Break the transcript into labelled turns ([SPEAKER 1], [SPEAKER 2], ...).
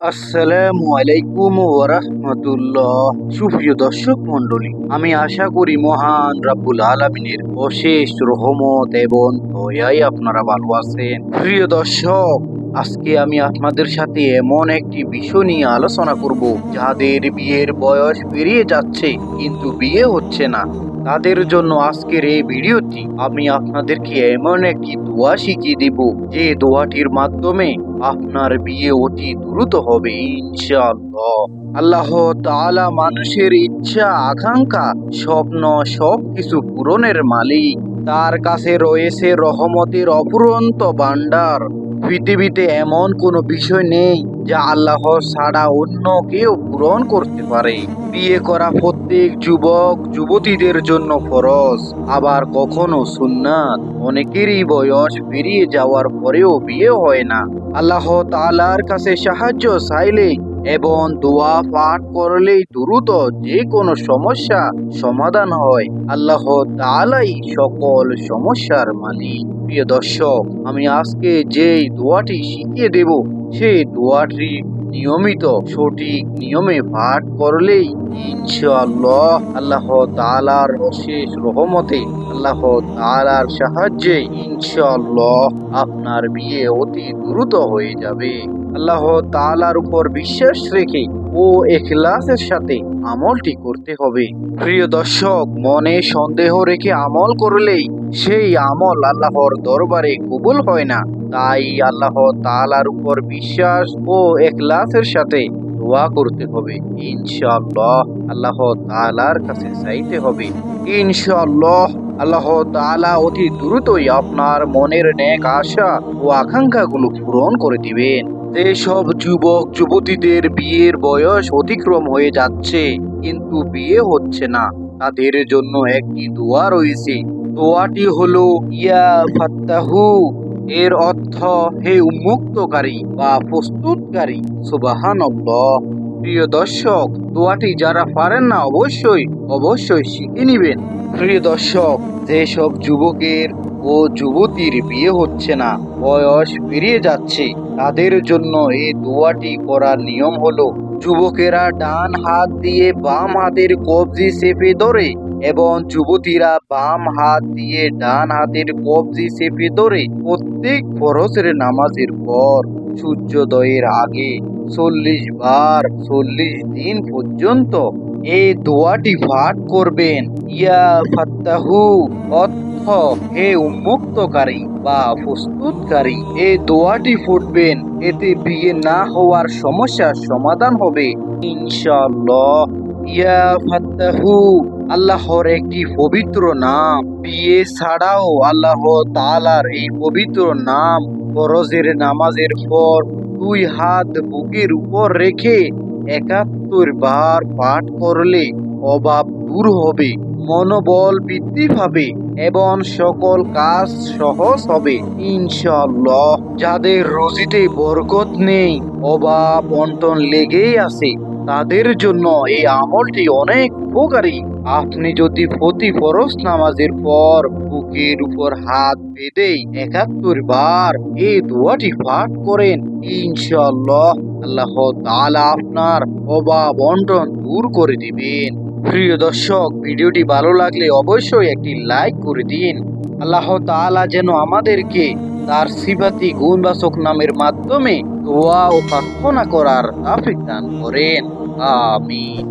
[SPEAKER 1] আসসালামু আলাইকুম ওয়া রাহমাতুল্লাহ। সুপ্রিয় দর্শক মণ্ডলী, আমি আশা করি মহান রাব্বুল আলামিনের অশেষ রহমত এবং দয়ায় আপনারা ভালো আছেন। প্রিয় দর্শক, আজকে আমি আপনাদের সাথে এমন একটি বিষয় নিয়ে আলোচনা করব, যাদের বিয়ের বয়স পেরিয়ে যাচ্ছে কিন্তু বিয়ে হচ্ছে না। তাদের জন্য আজকের এই ভিডিওটি আমি আপনাদেরকে এমন একটি দোয়া শিখিয়ে দেব, যে দোয়াটির মাধ্যমে আপনার বিয়ে অতি দ্রুত হবে ইনশাআল্লাহ। আল্লাহ তাআলা মানুষের ইচ্ছা, আকাঙ্ক্ষা, স্বপ্ন সবকিছু পূরণের মালিক। তার কাছে রয়েছে রহমতের অফুরন্ত ভান্ডার। পৃথিবীতে এমন কোনো বিষয় নেই যা আল্লাহ ছাড়া অন্য কেউ পূরণ করতে পারে। বিয়ে করা প্রত্যেক যুবক যুবতীদের জন্য ফরজ, আবার কখনো সুন্নাত। অনেকেরই বয়স পেরিয়ে যাওয়ার পরেও বিয়ে হয় না। আল্লাহ তাআলার কাছে সাহায্য চাইলে এবং দোয়া পাঠ করলেই দ্রুত যে কোনো সমস্যা সমাধান হয়। আল্লাহ তাআলাই সকল সমস্যার মালিক। প্রিয় দর্শক, আমি আজকে যেই দোয়াটি শিখিয়ে দেব, সেই দোয়াটি নিয়মিত সঠিক নিয়মে পাঠ করলেই ইনশাআল্লাহ আল্লাহ তাআলার অশেষ রহমতে, আল্লাহ তাআলার সাহায্যে ইনশাআল্লাহ আপনার বিয়ে অতি দ্রুত হয়ে যাবে। আল্লাহ তাআলার উপর বিশ্বাস রেখে ও ইখলাসের সাথে আমলটি করতে হবে। প্রিয় দর্শক, মনে সন্দেহ রেখে আমল করলেই সেই আমল আল্লাহর দরবারে কবুল হয় না। তাই আল্লাহ তাআলার উপর বিশ্বাস ও ইখলাসের সাথে দোয়া করতে হবে। ইনশাআল্লাহ আল্লাহ তাআলার কাছে চাইতে হবে। ইনশাআল্লাহ আল্লাহ তাআলা অতি দ্রুতই আপনার মনের নেক আশা ও আকাঙ্ক্ষাগুলো পূরণ করে দিবেন। যেসব যুবক যুবতীদের বিয়ের বয়স অতিক্রম হয়ে যাচ্ছে কিন্তু বিয়ে হচ্ছে না, তাদের জন্য একটি দোয়া রয়েছে। দোয়াটি হলো ইয়া ফাত্তাহু। এর অর্থ হে উন্মুক্তকারী বা প্রস্তুতকারী। সুবহানাল্লাহ। প্রিয় দর্শক, দোয়াটি যারা পারেন না অবশ্যই শিখে নিবেন। প্রিয় দর্শক, যেসব যুবকের ও যুবতীর বিয়ে হচ্ছে না, বয়স পেরিয়ে যাচ্ছে, তাদের জন্য এই দোয়াটি করার নিয়ম হলো, যুবকেরা ডান হাত দিয়ে বাম হাতের কবজি চেপে ধরে এবং যুবতীরা বাম হাত দিয়ে ডান হাতের কবজি চেপে ধরে প্রত্যেক ফরজের নামাজের পর সূর্যোদয়ের আগে 40 বার 40 দিন পর্যন্ত এই দোয়াটি পাঠ করবেন। ইয়া ফাত্তাহু অর্থ হে উন্মুক্তকারী বা প্রস্তুতকারী। এই দোয়াটি পড়বেন, এতে বিয়ে না হওয়ার সমস্যার সমাধান হবে ইনশাআল্লাহ। ইয়া ফাত্তাহু আল্লাহর একটি পবিত্র নাম। বিয়ে ছাড়াও আল্লাহ তাআলার এই পবিত্র নাম ফরজের নামাজের পর 2 হাত বুকের উপর রেখে 71 বার পাঠ করলে অভাব দূর হবে, মনোবল বৃদ্ধি পাবে এবং সকল কাজ সহজ হবে ইনশাআল্লাহ। যাদের রুজিতে বরকত নেই, অভাব অনটন লেগেই আছে, তাদের জন্য এই আমলটি অনেক উপকারী। আপনি যদি প্রতি ফরজ নামাজের পর বুকের উপর হাত বেঁধে 71 বার এই দোয়াটি পাঠ করেন, ইনশাআল্লাহ আল্লাহ তাআলা আপনার অভাব অনটন দূর করে দিবেন। প্রিয় দর্শক, ভিডিওটি ভালো লাগলে অবশ্যই একটি লাইক করে দিন। আল্লাহ তাআলা যেন আমাদেরকে তার সিফাতি গুণবাচক নামের মাধ্যমে দোয়া ও প্রার্থনা করার তৌফিক দান করেন। আমিন।